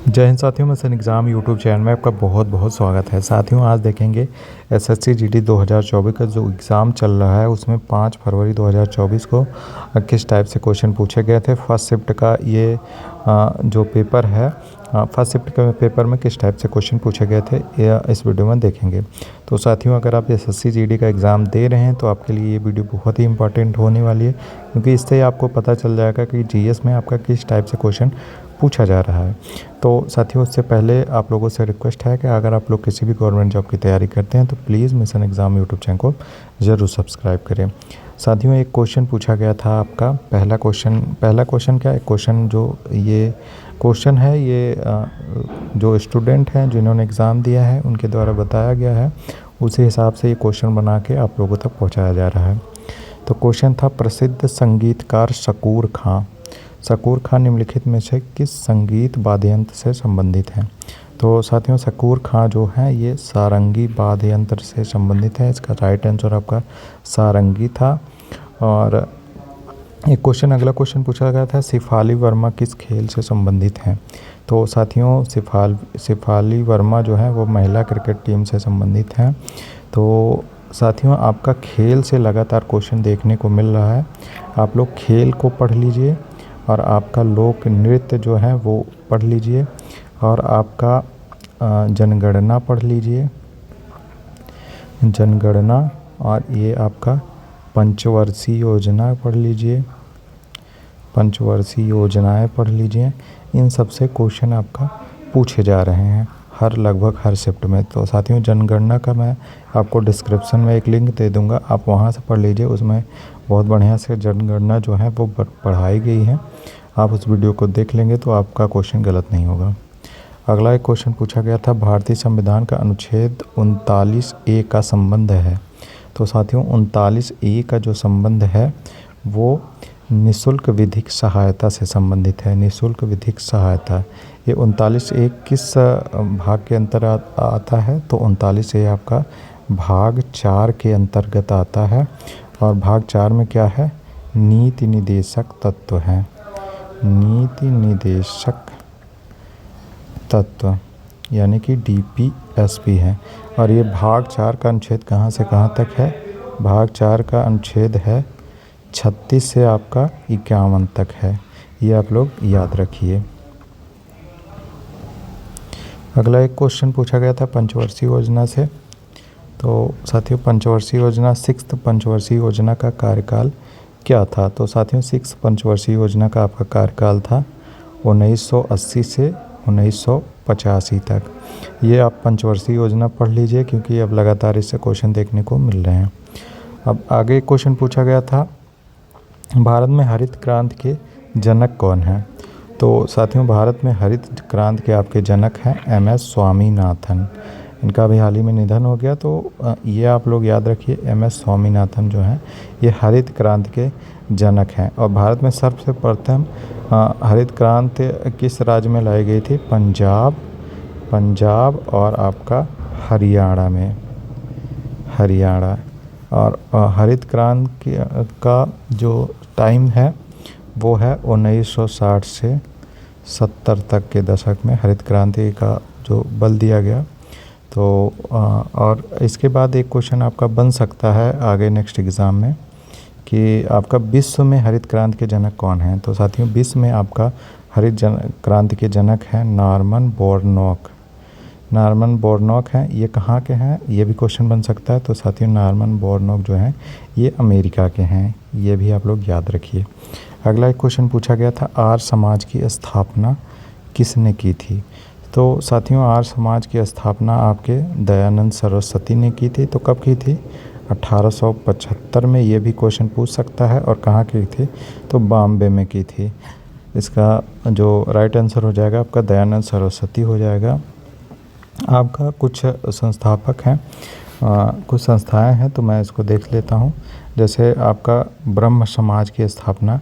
जय हिंद साथियों, मैं सन एग्ज़ाम यूट्यूब चैनल में आपका बहुत बहुत स्वागत है। साथियों, आज देखेंगे एसएससी जीडी 2024 का जो एग्ज़ाम चल रहा है उसमें 5 फरवरी 2024 को किस टाइप से क्वेश्चन पूछे गए थे। फर्स्ट शिफ्ट का ये जो पेपर है, फर्स्ट शिफ्ट के पेपर में किस टाइप से क्वेश्चन पूछे गए थे ये इस वीडियो में देखेंगे। तो साथियों, अगर आप एसएससी जीडी का एग्ज़ाम दे रहे हैं तो आपके लिए ये वीडियो बहुत ही इंपॉर्टेंट होने वाली है, क्योंकि इससे आपको पता चल जाएगा कि जीएस में आपका किस टाइप से क्वेश्चन पूछा जा रहा है। तो साथियों, उससे पहले आप लोगों से रिक्वेस्ट है कि अगर आप लोग किसी भी गवर्नमेंट जॉब की तैयारी करते हैं तो please mission exam YouTube channel को ज़रूर सब्सक्राइब करें। साथियों, एक क्वेश्चन पूछा गया था आपका, पहला क्वेश्चन क्या, एक क्वेश्चन जो ये क्वेश्चन है ये जो स्टूडेंट हैं जिन्होंने एग्ज़ाम दिया है उनके द्वारा बताया गया है, उसी हिसाब से ये क्वेश्चन बना के आप लोगों तक पहुँचाया जा रहा है। तो क्वेश्चन था, प्रसिद्ध संगीतकार शकूर खां निम्नलिखित में से किस संगीत वाद्य यंत्र से संबंधित हैं। तो साथियों, शकूर खां जो है ये सारंगी वाद्य यंत्र से संबंधित है। इसका राइट आंसर आपका सारंगी था। और एक क्वेश्चन, अगला क्वेश्चन पूछा गया था, शेफाली वर्मा किस खेल से संबंधित हैं। तो साथियों, शेफाली वर्मा जो है वो महिला क्रिकेट टीम से संबंधित हैं। तो साथियों, आपका खेल से लगातार क्वेश्चन देखने को मिल रहा है। आप लोग खेल को पढ़ लीजिए और आपका लोक नृत्य जो है वो पढ़ लीजिए और आपका जनगणना पढ़ लीजिए, जनगणना, और ये आपका पंचवर्षीय योजना पढ़ लीजिए, पंचवर्षीय योजनाएं पढ़ लीजिए। इन सब से क्वेश्चन आपका पूछे जा रहे हैं लगभग हर शिफ्ट में। तो साथियों, जनगणना का मैं आपको डिस्क्रिप्शन में एक लिंक दे दूंगा, आप वहां से पढ़ लीजिए। उसमें बहुत बढ़िया से जनगणना जो है वो पढ़ाई गई है। आप उस वीडियो को देख लेंगे तो आपका क्वेश्चन गलत नहीं होगा। अगला एक क्वेश्चन पूछा गया था, भारतीय संविधान का अनुच्छेद 39A का संबंध है। तो साथियों, 39A का जो संबंध है वो निःशुल्क विधिक सहायता से संबंधित है। निःशुल्क विधिक सहायता, ये 39A किस भाग के अंतर्गत आता है। तो 39A आपका भाग 4 के अंतर्गत आता है। और भाग 4 में क्या है, नीति निदेशक तत्व है, नीति निदेशक तत्व यानी कि DPSP है। और ये भाग 4 का अनुच्छेद कहाँ से कहाँ तक है, भाग 4 का अनुच्छेद है 36 से आपका 51 तक है। ये आप लोग याद रखिए। अगला एक क्वेश्चन पूछा गया था पंचवर्षीय योजना से। तो साथियों, पंचवर्षीय योजना, 6th पंचवर्षीय योजना का कार्यकाल क्या था। तो साथियों, 6th पंचवर्षीय योजना का आपका कार्यकाल था 1980 से 1985 तक। ये आप पंचवर्षीय योजना पढ़ लीजिए, क्योंकि अब लगातार इससे क्वेश्चन देखने को मिल रहे हैं। अब आगे क्वेश्चन पूछा गया था, भारत में हरित क्रांति के जनक कौन हैं। तो साथियों, भारत में हरित क्रांति के आपके जनक हैं MS स्वामीनाथन। इनका भी हाल ही में निधन हो गया। तो ये आप लोग याद रखिए, MS स्वामीनाथन जो हैं ये हरित क्रांति के जनक हैं। और भारत में सर्वप्रथम हरित क्रांति किस राज्य में लाई गई थी, पंजाब और आपका हरियाणा में, हरियाणा। और हरित क्रांति का जो टाइम है वो है 1960 से 70 तक के दशक में हरित क्रांति का जो बल दिया गया। तो और इसके बाद एक क्वेश्चन आपका बन सकता है आगे नेक्स्ट एग्ज़ाम में कि आपका विश्व में हरित क्रांति के जनक कौन हैं। तो साथियों, विश्व में आपका हरित क्रांति के जनक हैं नॉर्मन बोरलॉग। नॉर्मन बोरलॉग हैं, ये कहाँ के हैं, ये भी क्वेश्चन बन सकता है। तो साथियों, नॉर्मन बोरलॉग जो हैं ये अमेरिका के हैं, ये भी आप लोग याद रखिए। अगला एक क्वेश्चन पूछा गया था, आर्य समाज की स्थापना किसने की थी। तो साथियों, आर्य समाज की स्थापना आपके दयानंद सरस्वती ने की थी। तो कब की थी, 1875 में। ये भी क्वेश्चन पूछ सकता है। और कहाँ की थी, तो बॉम्बे में की थी। इसका जो राइट आंसर हो जाएगा आपका दयानंद सरस्वती हो जाएगा। आपका कुछ संस्थापक हैं, कुछ संस्थाएं हैं, तो मैं इसको देख लेता हूं। जैसे आपका ब्रह्म समाज की स्थापना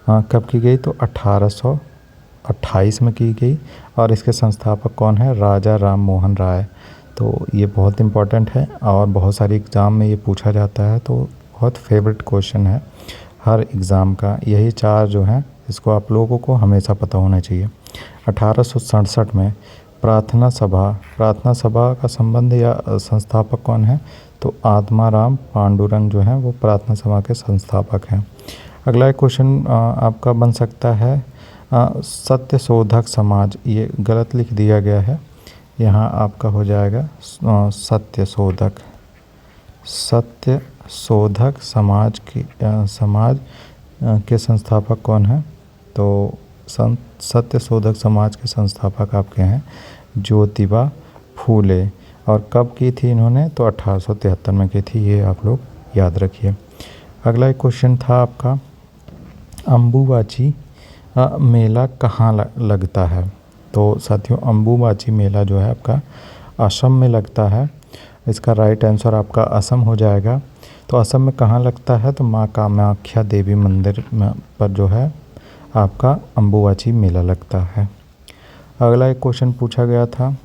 कब की गई, तो 1828 में की गई। और इसके संस्थापक कौन है, राजा राम मोहन राय। तो ये बहुत इम्पोर्टेंट है और बहुत सारे एग्ज़ाम में ये पूछा जाता है। तो बहुत फेवरेट क्वेश्चन है हर एग्ज़ाम का। यही 4 जो हैं इसको आप लोगों को हमेशा पता होना चाहिए। 1867 में प्रार्थना सभा का संबंध या संस्थापक कौन है? तो आत्माराम पांडुरंग जो हैं वो प्रार्थना सभा के संस्थापक हैं। अगला एक क्वेश्चन आपका बन सकता है सत्य शोधक समाज, ये गलत लिख दिया गया है, यहाँ आपका हो जाएगा सत्य शोधक समाज के संस्थापक कौन है? तो सत्य शोधक समाज के संस्थापक आपके हैं ज्योतिबा फूले। और कब की थी इन्होंने? तो 1873 में की थी, ये आप लोग याद रखिए। अगला एक क्वेश्चन था आपका अम्बुबाची मेला कहाँ लगता है? तो साथियों अम्बुबाची मेला जो है आपका असम में लगता है। इसका राइट आंसर आपका असम हो जाएगा। तो असम में कहाँ लगता है? तो माँ कामाख्या देवी मंदिर पर जो है आपका अम्बुबाची मेला लगता है। अगला एक क्वेश्चन पूछा गया था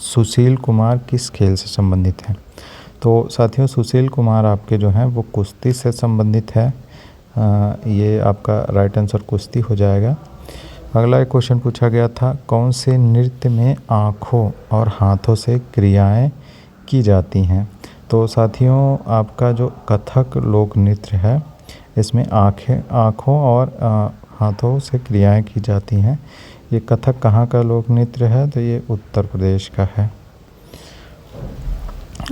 सुशील कुमार किस खेल से संबंधित हैं? तो साथियों सुशील कुमार आपके जो हैं वो कुश्ती से संबंधित है। ये आपका राइट आंसर कुश्ती हो जाएगा। अगला एक क्वेश्चन पूछा गया था कौन से नृत्य में आँखों और हाथों से क्रियाएं की जाती हैं? तो साथियों आपका जो कथक लोक नृत्य है इसमें आँखों और हाथों से क्रियाएं की जाती हैं। ये कथक कहाँ का लोक नृत्य है? तो ये उत्तर प्रदेश का है।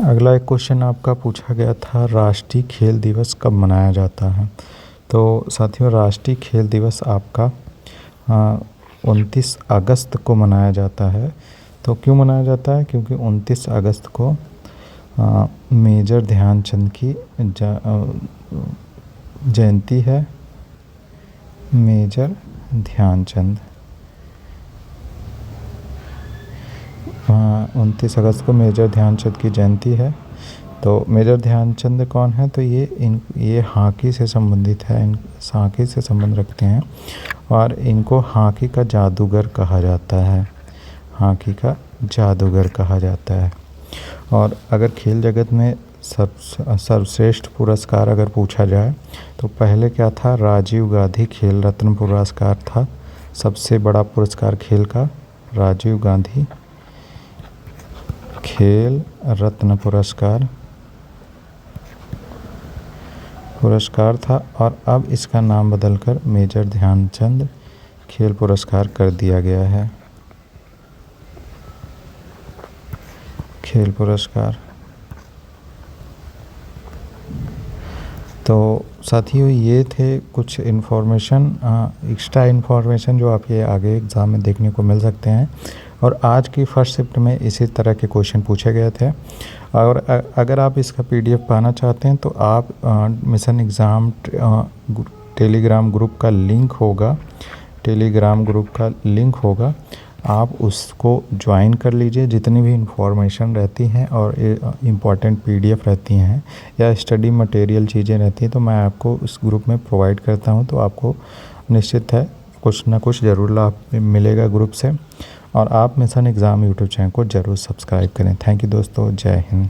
अगला एक क्वेश्चन आपका पूछा गया था राष्ट्रीय खेल दिवस कब मनाया जाता है? तो साथियों राष्ट्रीय खेल दिवस आपका 29 अगस्त को मनाया जाता है। तो क्यों मनाया जाता है? क्योंकि 29 अगस्त को मेजर ध्यानचंद की जयंती है। मेजर ध्यानचंद 29 अगस्त को मेजर ध्यानचंद की जयंती है। तो मेजर ध्यानचंद कौन है? तो ये हॉकी से संबंधित है, हॉकी से संबंध रखते हैं और इनको हॉकी का जादूगर कहा जाता है। हॉकी का जादूगर कहा जाता है। और अगर खेल जगत में सर्वश्रेष्ठ पुरस्कार अगर पूछा जाए तो पहले क्या था? राजीव गांधी खेल रत्न पुरस्कार था सबसे बड़ा पुरस्कार खेल का। राजीव गांधी खेल रत्न पुरस्कार था और अब इसका नाम बदलकर मेजर ध्यानचंद खेल पुरस्कार कर दिया गया है। खेल पुरस्कार। तो साथियों ये थे कुछ इन्फॉर्मेशन, एक्स्ट्रा इन्फॉर्मेशन जो आपके आगे एग्ज़ाम में देखने को मिल सकते हैं। और आज की फर्स्ट शिफ्ट में इसी तरह के क्वेश्चन पूछे गए थे। और अगर आप इसका पीडीएफ पाना चाहते हैं तो आप मिशन एग्ज़ाम टेलीग्राम ग्रुप का लिंक होगा, आप उसको ज्वाइन कर लीजिए। जितनी भी इंफॉर्मेशन रहती हैं और इम्पॉर्टेंट पीडीएफ रहती हैं या स्टडी मटेरियल चीज़ें रहती हैं तो मैं आपको उस ग्रुप में प्रोवाइड करता हूं। तो आपको निश्चित है कुछ ना कुछ ज़रूर लाभ मिलेगा ग्रुप से। और आप मिशन एग्ज़ाम यूट्यूब चैनल को ज़रूर सब्सक्राइब करें। थैंक यू दोस्तों, जय हिंद।